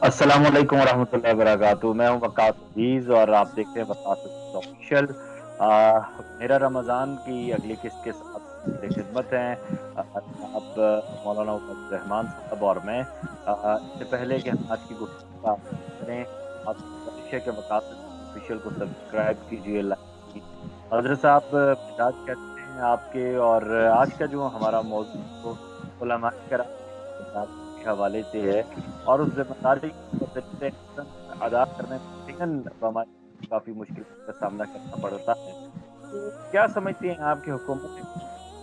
अस्सलाम वालेकुम वरहमतुल्लाहि वबरकातुहू। मैं हूं वक्कास अजीज और आप देखते हैं वक्कास अजीज ऑफिशियल। मेरा रमज़ान की अगली किस्त के साथ हाज़िर खिदमत हैं जनाब मौलाना उमर रहमान साहब और मैं। इससे पहले कि हम आज की गुफ्तगू का आगाज़ करें, आपसे गुज़ारिश है कि वक्कास अजीज ऑफिशियल को सब्सक्राइब कीजिए, लाइक कीजिए। हज़रत साहब मिजाज कैसे हैं आपके? और आज का जो हमारा मौज़ू उलमाए कराम की ज़िम्मेदारी के हवाले से है और उस ज़िम्मेदारी को बतरीके एहसन अदा करने में यकीनन हमारे काफ़ी मुश्किलात का सामना करना पड़ता है। तो क्या समझती हैं आप कि हुकूमत की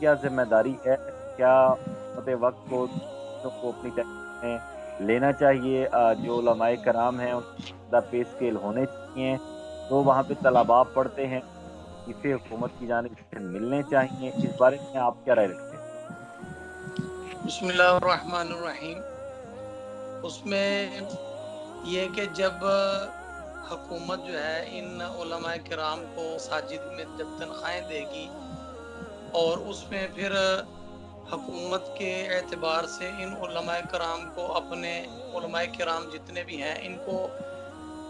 क्या ज़िम्मेदारी है? क्या हुकूमत वक़्त को चीज़ों को अपनी तहत में लेना चाहिए? जो उलमाए कराम हैं उनके ज़्यादा पे स्केल होने चाहिए, जो वहाँ पे तलबा पढ़ते हैं, वज़ीफ़े हुकूमत की जानिब से मिलने चाहिए। इस बारे में आप क्या राय रखते हैं? बिस्मिल्लाहिर्रहमानिर्रहीम। उसमें यह कि जब हुकूमत जो है इन उलमाए किराम को मसाजिद में जब तनख्वाहें देगी और उसमें फिर हुकूमत के एतबार से इन उलमाए किराम को अपने उलमाए किराम जितने भी हैं इनको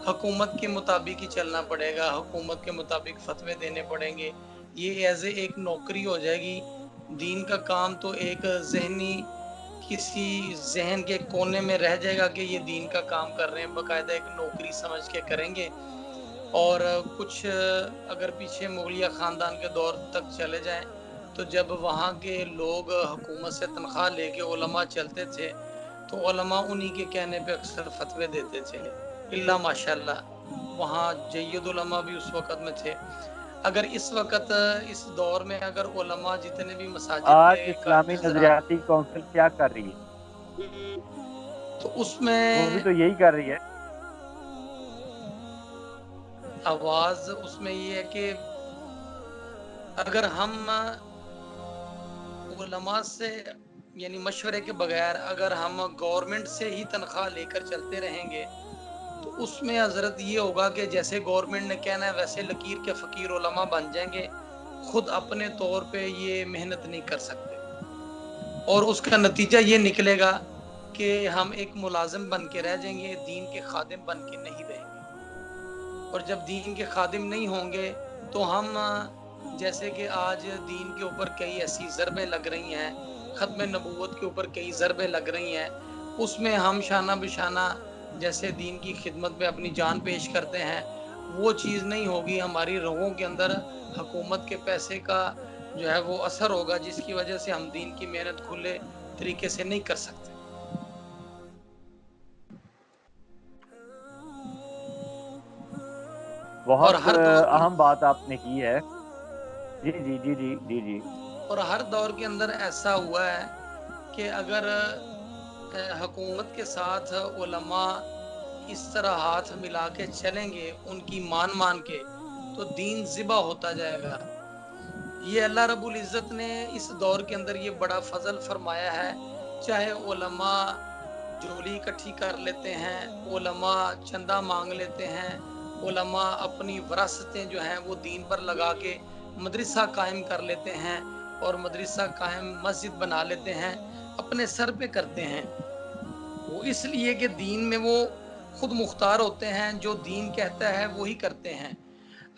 हुकूमत के मुताबिक ही चलना पड़ेगा, हुकूमत के मुताबिक फतवे देने पड़ेंगे। ये एज ए एक नौकरी हो जाएगी। दीन का काम तो एक ज़हनी किसी जहन के कोने में रह जाएगा कि ये दीन का काम कर रहे हैं, बाकायदा एक नौकरी समझ के करेंगे। और कुछ अगर पीछे मुगलिया ख़ानदान के दौर तक चले जाएं तो जब वहाँ के लोग हुकूमत से तनख्वाह लेके उलमा चलते थे तो उलमा उन्हीं के कहने पे अक्सर फतवे देते थे। इल्ला माशाल्लाह वहाँ जय्यद उलमा भी उस वक़्त में थे। अगर इस वक़्त इस दौर में अगर उलमा जितने भी मसाजिद आज के इस्लामी हज़रात नज़रियाती काउंसिल क्या कर रही है? तो वो भी उसमें तो यही कर रही है। आवाज़ उसमें ये है कि अगर हम उलमा से यानी मशवरे के बगैर अगर हम गवर्नमेंट से ही तनख्वाह लेकर चलते रहेंगे तो उसमें हजरत ये होगा कि जैसे गवर्नमेंट ने कहना है वैसे लकीर के फ़कीर उलमा बन जाएंगे, खुद अपने तौर पे ये मेहनत नहीं कर सकते और उसका नतीजा ये निकलेगा कि हम एक मुलाजिम बन के रह जाएंगे, दीन के खादिम बन के नहीं रहेंगे। और जब दीन के खादिम नहीं होंगे तो हम जैसे कि आज दीन के ऊपर कई ऐसी ज़रबें लग रही हैं, ख़त्म नबूवत के ऊपर कई ज़रबें लग रही हैं, उसमें हम शाना बिशाना जैसे दीन की खिदमत में अपनी जान पेश करते हैं, वो चीज़ नहीं होगी। हमारी रगों के अंदर हुकूमत के पैसे का जो है वो असर होगा, जिसकी वजह से हम दीन की मेहनत खुले तरीके से नहीं कर सकते। और बहुत हर दौर की अहम बात आपने की है। जी, जी, जी, जी, जी, जी। और हर दौर के अंदर ऐसा हुआ है कि अगर हुकूमत के साथ उलमा इस तरह हाथ मिला के चलेंगे उनकी मान मान के तो दीन ज़िबा होता जाएगा। ये अल्लाह रब्बुल इज़्ज़त ने इस दौर के अंदर ये बड़ा फजल फरमाया है। चाहे उलमा झोली इकट्ठी कर लेते हैं, उलमा चंदा मांग लेते हैं, उलमा अपनी विरासतें जो हैं वो दीन पर लगा के मदरसा कायम कर लेते हैं और मदरसा कायम मस्जिद बना लेते हैं, अपने सर पे करते हैं। वो इसलिए कि दीन में वो खुद मुख्तार होते हैं, जो दीन कहता है वो ही करते हैं।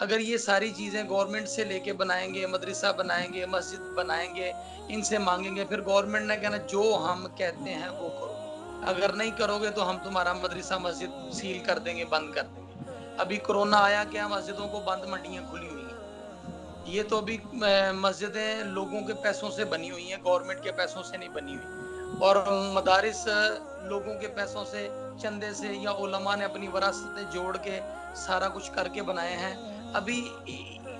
अगर ये सारी चीज़ें गवर्नमेंट से लेके बनाएंगे, मदरसा बनाएंगे, मस्जिद बनाएंगे, इनसे मांगेंगे, फिर गवर्नमेंट ने कहना जो हम कहते हैं वो करो, अगर नहीं करोगे तो हम तुम्हारा मदरसा मस्जिद सील कर देंगे, बंद कर देंगे। अभी कोरोना आया, क्या मस्जिदों को बंद, मंडियाँ खुली हुई हैं। ये तो अभी मस्जिदें लोगों के पैसों से बनी हुई हैं, गवर्नमेंट के पैसों से नहीं बनी हुई। और मदारिस लोगों के पैसों से, चंदे से या उलमा ने अपनी वरासतें जोड़ के सारा कुछ करके बनाए हैं। अभी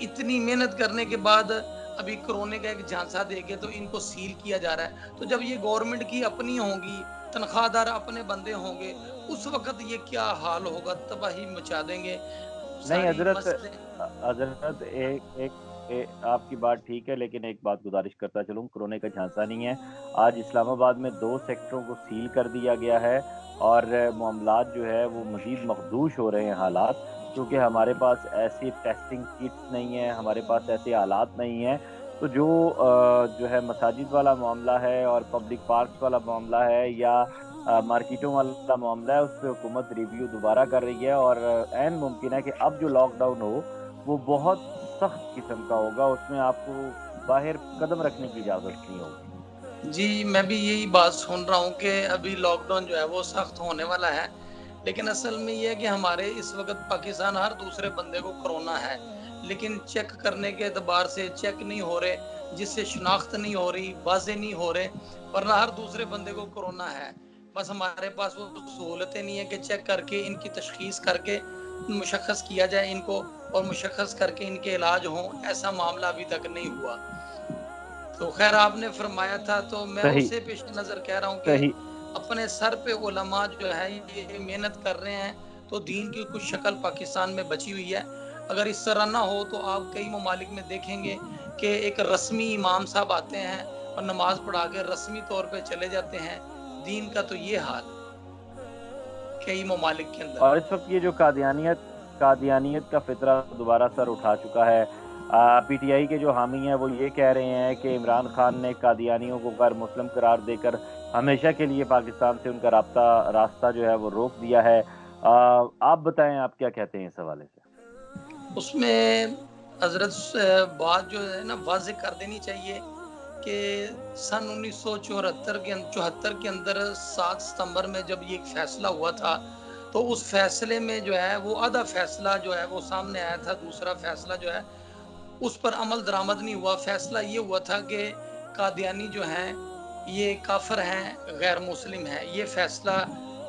इतनी मेहनत करने के बाद अभी कोरोना का एक झांसा देके तो इनको सील किया जा रहा है। तो जब ये गवर्नमेंट की अपनी होंगी, तनख्वाहदार अपने बंदे होंगे, उस वक़्त ये क्या हाल होगा, तबाही मचा देंगे। नहीं सारी हज़रत, मस्जिदें हज़रत एक एक आपकी बात ठीक है, लेकिन एक बात गुज़ारिश करता चलूँ, कोरोना का झांसा नहीं है। आज इस्लामाबाद में 2 सेक्टरों को सील कर दिया गया है और मामलात जो है वो मज़ीद मखदूश हो रहे हैं हालात, क्योंकि हमारे पास ऐसी टेस्टिंग किट्स नहीं है, हमारे पास ऐसे आलात नहीं हैं। तो जो है मसाजिद वाला मामला है और पब्लिक पार्क्स वाला मामला है या मार्केटों वाला मामला है, उस पे हुकूमत रिव्यू दोबारा कर रही है और ऐन मुमकिन है कि अब जो लॉकडाउन हो, वो बहुत सख्त किस्म का होगा, उसमें आपको बाहर कदम रखने की इजाज़त नहीं होगी। जी, मैं भी यही बात सुन रहा हूँ कि अभी लॉकडाउन जो है वो सख्त होने वाला है। लेकिन असल में ये है कि हमारे इस वक़्त पाकिस्तान हर दूसरे बंदे को कोरोना है। लेकिन चेक करने के एतबार से चेक नहीं हो रहे, जिससे शिनाख्त नहीं हो रही, वाज़े नहीं हो रहे, वरना हर दूसरे बंदे को कोरोना है। बस हमारे पास वो सहूलतें नहीं है कि चेक करके इनकी तशख़ीस करके मुशख़्ख़स किया जाए इनको और मुशख़्ख़स करके इनके इलाज हों, ऐसा मामला अभी तक नहीं हुआ। तो खैर आपने फरमाया था तो मैं सही, उसे पेश नज़र कह रहा हूँ कि सही। अपने सर पे उलमा जो है ये मेहनत कर रहे हैं, तो दीन की कुछ शक्ल पाकिस्तान में बची हुई है। अगर इस तरह ना हो तो आप कई ममालिक में देखेंगे कि एक रस्मी इमाम साहब आते हैं और नमाज पढ़ा के रस्मी तौर पे चले जाते हैं। दीन का तो ये हाल कई ममालिक के अंदर। और इस वक़्त ये जो कादियानियत का फ़ितरा दोबारा सर उठा चुका है। पीटीआई के जो हामी हैं वो ये कह रहे हैं कि इमरान खान ने कादियानियों को गैर मुस्लिम करार देकर हमेशा के लिए पाकिस्तान से उनका रास्ता जो है वो रोक दिया है। आप बताएँ, आप क्या कहते हैं इस हवाले से? उसमें हज़रत बात जो है ना वाज़ेह कर देनी चाहिए कि सन 1974 के अंदर 7 सितंबर में जब ये फैसला हुआ था, तो उस फैसले में जो है वो आधा फैसला जो है वो सामने आया था, दूसरा फैसला जो है उस पर अमल दरामद नहीं हुआ। फैसला ये हुआ था कि कादियानी जो हैं ये काफिर हैं, गैर मुस्लिम हैं। ये फैसला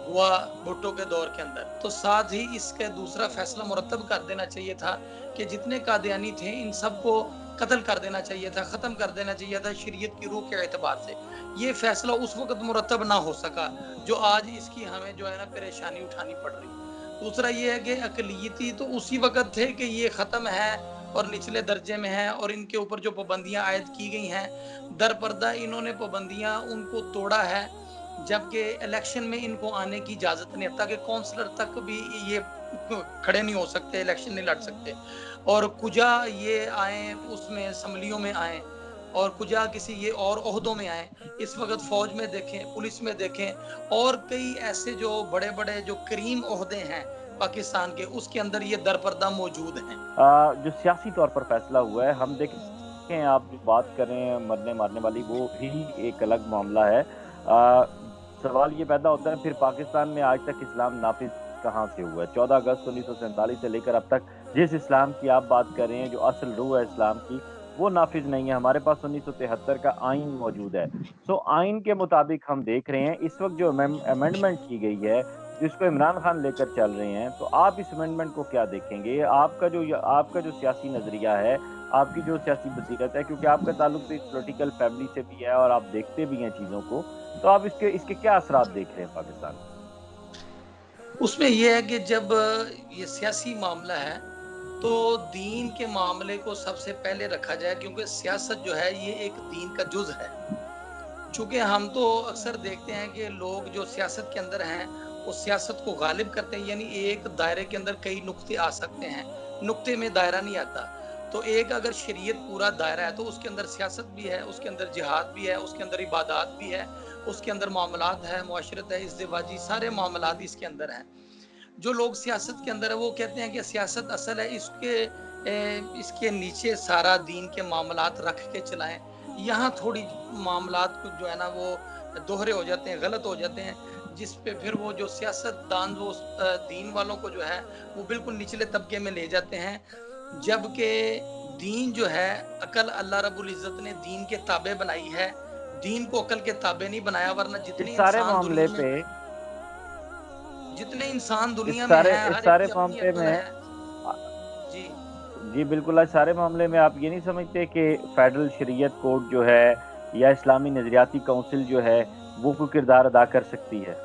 हुआ भुट्टो के दौर के अंदर। तो साथ ही इसके दूसरा फैसला मुरतब कर देना चाहिए था कि जितने कादियानी थे इन सबको कत्ल कर देना चाहिए था, ख़त्म कर देना चाहिए था शरीयत की रूह के एतबार से। ये फैसला उस वक़्त मुरतब ना हो सका, जो आज इसकी हमें जो है ना परेशानी उठानी पड़ रही है। दूसरा ये है कि अक़लियती तो उसी वक़्त थे कि ये ख़त्म है और निचले दर्जे में है और इनके ऊपर जो पाबंदियाँ आयद की गई हैं, दरपर्दा इन्होंने पाबंदियाँ उनको तोड़ा है, जबकि इलेक्शन में इनको आने की इजाज़त नहीं है, ताकि काउंसलर तक भी ये खड़े नहीं हो सकते, इलेक्शन नहीं लड़ सकते। और कुजा ये आए उसमें असम्बलियों में आए और कुजा किसी ये और ओहदों में आए। इस वक़्त फ़ौज में देखें, पुलिस में देखें और कई ऐसे जो बड़े-बड़े जो करीम ओहदे हैं पाकिस्तान के, उसके अंदर ये दरपर्दा मौजूद हैं। जो सियासी तौर पर फैसला हुआ है, हम देखें आप जो बात कर रहे हैं मरने-मारने वाली, वो भी एक अलग मामला है। सवाल ये पैदा होता है फिर पाकिस्तान में आज तक इस्लाम नाफ़िज़ कहाँ से हुआ है? 14 अगस्त 1947 से लेकर अब तक जिस इस्लाम की आप बात कर रहे हैं, जो असल रूह है इस्लाम की, वो नाफ़िज़ नहीं है। हमारे पास 1973 का आइन मौजूद है। सो आइन के मुताबिक हम देख रहे हैं, इस वक़्त जो अमेंडमेंट की गई है, जिसको इमरान खान लेकर चल रहे हैं, तो आप इस अमेंडमेंट को क्या देखेंगे? आपका जो सियासी नज़रिया है, आपकी जो सियासी बसीरत है, क्योंकि आपका ताल्लुक तो एक पॉलिटिकल फैमिली से भी है और आप देखते भी हैं चीज़ों को, तो आप इसके इसके क्या असरात देख रहे हैं पाकिस्तान में? उसमें ये है कि जब ये सियासी मामला है, तो दीन के मामले को सबसे पहले रखा जाए क्योंकि सियासत जो है ये एक दीन का जुज़ है। चूँकि हम तो अक्सर देखते हैं कि लोग जो सियासत के अंदर हैं, वो सियासत को गालिब करते हैं, यानी एक दायरे के अंदर कई नुक्ते आ सकते हैं, नुक्ते में दायरा नहीं आता। तो एक अगर शरीयत पूरा दायरा है, तो उसके अंदर सियासत भी है, उसके अंदर जिहाद भी है, उसके अंदर इबादात भी है, उसके अंदर मामलात है, मुआशरत है, इज़्दिवाजी सारे मामलात इसके अंदर हैं। जो लोग सियासत के अंदर है वो कहते हैं कि सियासत असल है, इसके नीचे सारा दीन के मामलात रख के चलाएं। यहाँ थोड़ी मामलात को जो है ना वो दोहरे हो जाते हैं, गलत हो जाते हैं, जिस पे फिर वो जो सियासतदान वो दीन वालों को जो है वो बिल्कुल निचले तबके में ले जाते हैं। जबकि दीन जो है अकल अल्लाह रब्बुल इज़्ज़त ने दीन के ताबे बनाई है, दीन को अकल के ताबे नहीं बनाया, वरना इस सारे मामले पे जितने इंसान इस दुनिया में सारे हैं, इस हर एक सारे की अपनी मामले अक्ल में है। जी। जी, बिल्कुल, आज सारे मामले में आप ये नहीं समझते कि फेडरल शरीयत कोर्ट जो है या इस्लामी नज़रियाती काउंसिल जो है, वो कोई किरदार अदा कर सकती है?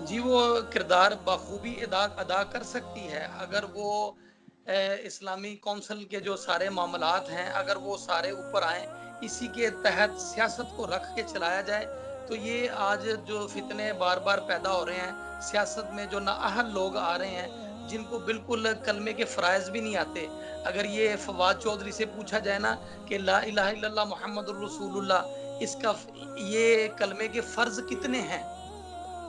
जी, वो किरदार बखूबी अदा कर सकती है अगर वो इस्लामी कौंसिल के जो सारे मामलात हैं, अगर वो सारे ऊपर आएँ, इसी के तहत सियासत को रख के चलाया जाए, तो ये आज जो फितने बार-बार पैदा हो रहे हैं, सियासत में जो नाअहल लोग आ रहे हैं, जिनको बिल्कुल कलमे के फ़राइज़ भी नहीं आते। अगर ये फवाद चौधरी से पूछा जाए ना कि ला इलाहा इल्लल्लाह मुहम्मदुर रसूलुल्लाह इसका फ ये कलमे के फ़र्ज़ कितने हैं?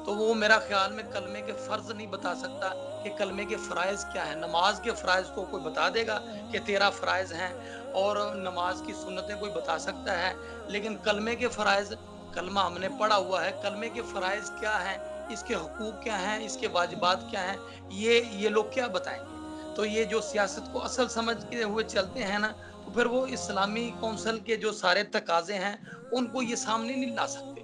तो वो मेरा ख्याल में कलमे के फ़र्ज़ नहीं बता सकता कि कलमे के फ़राइज़ क्या हैं। नमाज के फ़राइज़ को कोई बता देगा कि 13 फ़राइज़ हैं, और नमाज की सुन्नतें कोई बता सकता है, लेकिन कलमे के फ़राइज़, कलमा हमने पढ़ा हुआ है, कलमे के फ़राइज़ क्या हैं, इसके हुकूक क्या हैं, इसके वाजिबात क्या हैं, ये लोग क्या बताएँगे? तो ये जो सियासत को असल समझते हुए चलते हैं ना, तो फिर वो इस्लामी कौंसल के जो सारे तकाज़े हैं, उनको ये सामने नहीं ला सकते।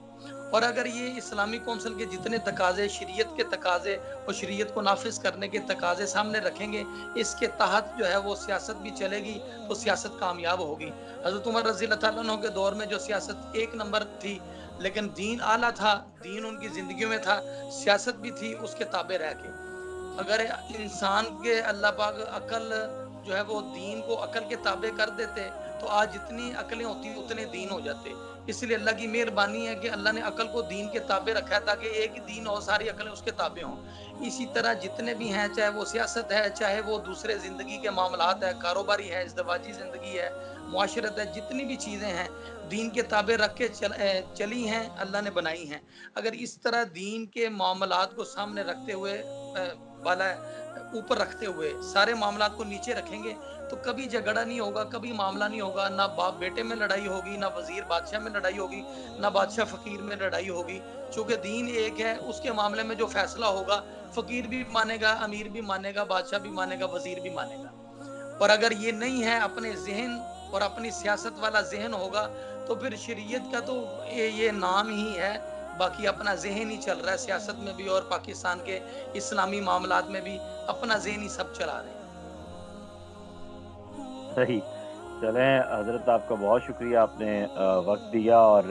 और अगर ये इस्लामी कौंसल के जितने तकाज़े, शरीयत के तकाज़े और शरीयत को नाफ़िज़ करने के तकाज़े सामने रखेंगे, इसके तहत जो है वो सियासत भी चलेगी, तो सियासत कामयाब होगी। हज़रत उमर रज़ी अल्लाह तआला अन्हु के दौर में जो सियासत एक नंबर थी, लेकिन दीन आला था, दीन उनकी ज़िंदगियों में था, सियासत भी थी उसके ताबे रह के। अगर इंसान के अल्लाह पाक अकल जो है वो दीन को अकल के ताबे कर देते, तो आज जितनी अकलें होती उतने दीन हो जाते। इसलिए अल्लाह की मेहरबानी है कि अल्लाह ने अकल को दीन के ताबे रखा है, ताकि एक ही दीन हो, सारी अकलें उसके ताबे हों। इसी तरह जितने भी हैं, चाहे वो सियासत है, चाहे वो दूसरे ज़िंदगी के मामलात है, कारोबारी है, इज़्दिवाजी ज़िंदगी है, मुआशरत है, जितनी भी चीज़ें हैं, दीन के ताबे रख के चली हैं, अल्लाह ने बनाई हैं। अगर इस तरह दीन के मामलात को सामने रखते हुए वाला ऊपर रखते हुए सारे मामलात को नीचे रखेंगे, तो कभी झगड़ा नहीं होगा, कभी मामला नहीं होगा, ना बाप बेटे में लड़ाई होगी, ना वजीर बादशाह में लड़ाई होगी, ना बादशाह फकीर में लड़ाई होगी। चूंकि दीन एक है, उसके मामले में जो फैसला होगा, फकीर भी मानेगा, अमीर भी मानेगा, बादशाह भी मानेगा, वजीर भी मानेगा। और अगर ये नहीं है, अपने जहन और अपनी सियासत वाला जहन होगा, तो फिर शरीयत का तो ये नाम ही है, बाकी अपना जहन ही चल रहा है, सियासत में भी और पाकिस्तान के इस्लामी मामलात में भी अपना जहन ही सब चला रहे हैं। सही। चलें हज़रत, आपका बहुत शुक्रिया, आपने वक़्त दिया, और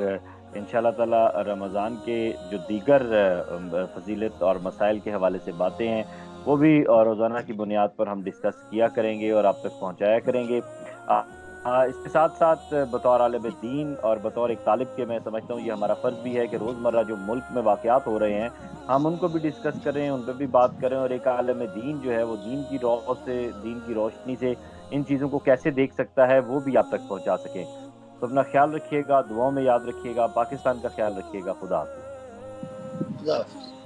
इंशाअल्लाह ताला रमज़ान के जो दीगर फ़ज़ीलत और मसाइल के हवाले से बातें हैं, वो भी रोज़ाना की बुनियाद पर हम डिस्कस किया करेंगे और आप तक पहुँचाया करेंगे। इसके साथ-साथ बतौर आलिम दीन और बतौर एक तालिब के, मैं समझता हूँ ये हमारा फ़र्ज़ भी है कि रोज़मर्रा जो मुल्क में वाक़यात हो रहे हैं, हम उनको भी डिस्कस करें, उन पे भी बात करें, और एक आलिम दीन जो है वो दीन की रौ से, दीन की रोशनी से इन चीज़ों को कैसे देख सकता है, वो भी आप तक पहुँचा सकें। तो अपना ख़्याल रखिएगा, दुआओं में याद रखिएगा, पाकिस्तान का ख़्याल रखिएगा। खुदा हाफ़िज़। खुदा हाफ़िज़।